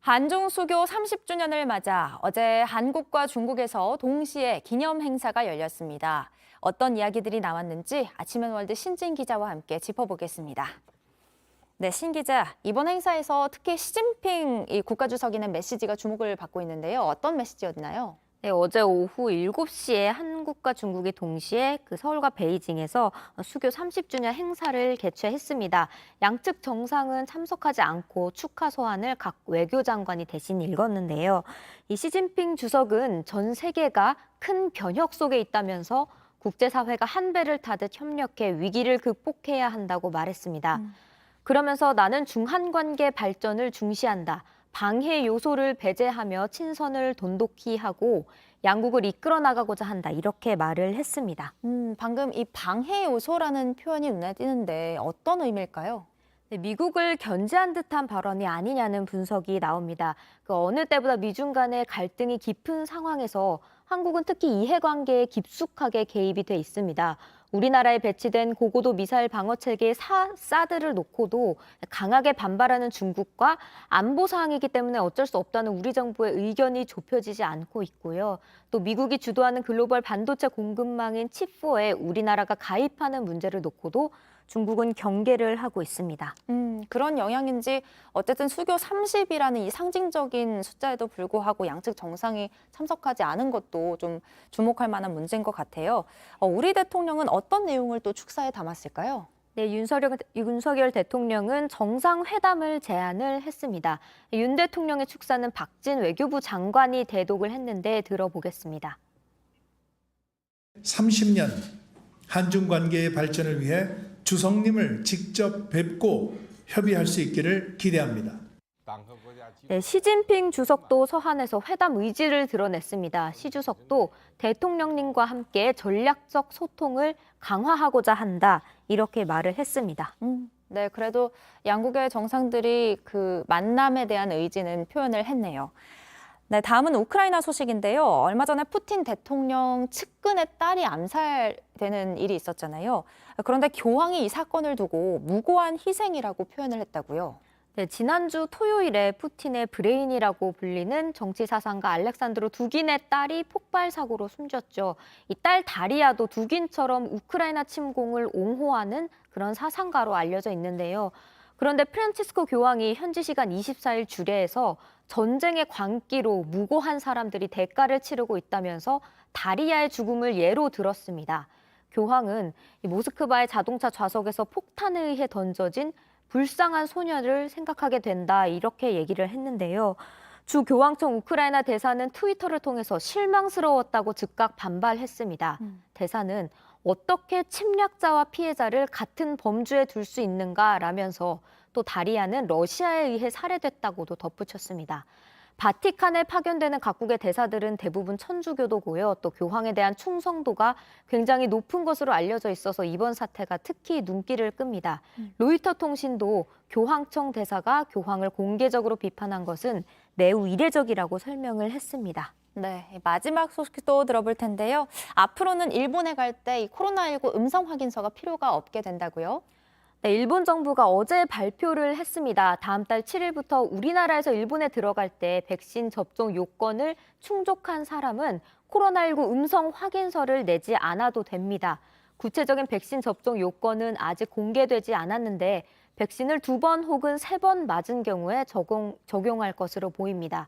한중 수교 30주년을 맞아 어제 한국과 중국에서 동시에 기념 행사가 열렸습니다. 어떤 이야기들이 나왔는지 아침엔월드 신진 기자와 함께 짚어보겠습니다. 네, 신 기자, 이번 행사에서 특히 시진핑 국가주석이 낸 메시지가 주목을 받고 있는데요. 어떤 메시지였나요? 네, 어제 오후 7시에 한국과 중국이 동시에 서울과 베이징에서 수교 30주년 행사를 개최했습니다. 양측 정상은 참석하지 않고 축하 서한을 각 외교장관이 대신 읽었는데요. 이 시진핑 주석은 전 세계가 큰 변혁 속에 있다면서 국제사회가 한 배를 타듯 협력해 위기를 극복해야 한다고 말했습니다. 그러면서 나는 중한 관계 발전을 중시한다. 방해 요소를 배제하며 친선을 돈독히 하고 양국을 이끌어 나가고자 한다. 이렇게 말을 했습니다. 방금 이 방해 요소라는 표현이 눈에 띄는데 어떤 의미일까요? 네, 미국을 견제한 듯한 발언이 아니냐는 분석이 나옵니다. 어느 때보다 미중 간의 갈등이 깊은 상황에서 한국은 특히 이해관계에 깊숙하게 개입이 돼 있습니다. 우리나라에 배치된 고고도 미사일 방어 체계 사드를 놓고도 강하게 반발하는 중국과 안보 사항이기 때문에 어쩔 수 없다는 우리 정부의 의견이 좁혀지지 않고 있고요. 또 미국이 주도하는 글로벌 반도체 공급망인 칩4에 우리나라가 가입하는 문제를 놓고도 중국은 경계를 하고 있습니다. 그런 영향인지 어쨌든 수교 30이라는 이 상징적인 숫자에도 불구하고 양측 정상이 참석하지 않은 것도 좀 주목할 만한 문제인 것 같아요. 우리 대통령은 어떤 내용을 또 축사에 담았을까요? 네, 윤석열 대통령은 정상회담을 제안을 했습니다. 윤 대통령의 축사는 박진 외교부 장관이 대독을 했는데 들어보겠습니다. 30년 한중 관계의 발전을 위해 주석님을 직접 뵙고 협의할 수 있기를 기대합니다. 네, 시진핑 주석도 서한에서 회담 의지를 드러냈습니다. 시 주석도 대통령님과 함께 전략적 소통을 강화하고자 한다. 이렇게 말을 했습니다. 네, 그래도 양국의 정상들이 그 만남에 대한 의지는 표현을 했네요. 네, 다음은 우크라이나 소식인데요. 얼마 전에 푸틴 대통령 측근의 딸이 암살되는 일이 있었잖아요. 그런데 교황이 이 사건을 두고 무고한 희생이라고 표현을 했다고요. 네, 지난주 토요일에 푸틴의 브레인이라고 불리는 정치사상가 알렉산드로 두긴의 딸이 폭발 사고로 숨졌죠. 이 딸 다리아도 두긴처럼 우크라이나 침공을 옹호하는 그런 사상가로 알려져 있는데요. 그런데 프란치스코 교황이 현지 시간 24일 주례에서 전쟁의 광기로 무고한 사람들이 대가를 치르고 있다면서 다리아의 죽음을 예로 들었습니다. 교황은 모스크바의 자동차 좌석에서 폭탄에 의해 던져진 불쌍한 소녀를 생각하게 된다 이렇게 얘기를 했는데요. 주 교황청 우크라이나 대사는 트위터를 통해서 실망스러웠다고 즉각 반발했습니다. 대사는 어떻게 침략자와 피해자를 같은 범주에 둘 수 있는가라면서 또 다리아는 러시아에 의해 살해됐다고도 덧붙였습니다. 바티칸에 파견되는 각국의 대사들은 대부분 천주교도고요. 또 교황에 대한 충성도가 굉장히 높은 것으로 알려져 있어서 이번 사태가 특히 눈길을 끕니다. 로이터 통신도 교황청 대사가 교황을 공개적으로 비판한 것은 매우 이례적이라고 설명을 했습니다. 네, 마지막 소식도 들어볼 텐데요. 앞으로는 일본에 갈 때 이 코로나19 음성 확인서가 필요가 없게 된다고요? 네, 일본 정부가 어제 발표를 했습니다. 다음 달 7일부터 우리나라에서 일본에 들어갈 때 백신 접종 요건을 충족한 사람은 코로나19 음성 확인서를 내지 않아도 됩니다. 구체적인 백신 접종 요건은 아직 공개되지 않았는데 백신을 2번 혹은 3번 맞은 경우에 적용할 것으로 보입니다.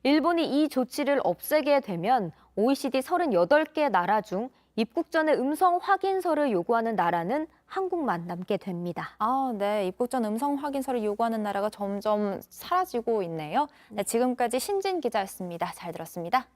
일본이 이 조치를 없애게 되면 OECD 38개 나라 중 입국 전에 음성 확인서를 요구하는 나라는 한국만 남게 됩니다. 네, 입국 전 음성 확인서를 요구하는 나라가 점점 사라지고 있네요. 네, 지금까지 신진 기자였습니다. 잘 들었습니다.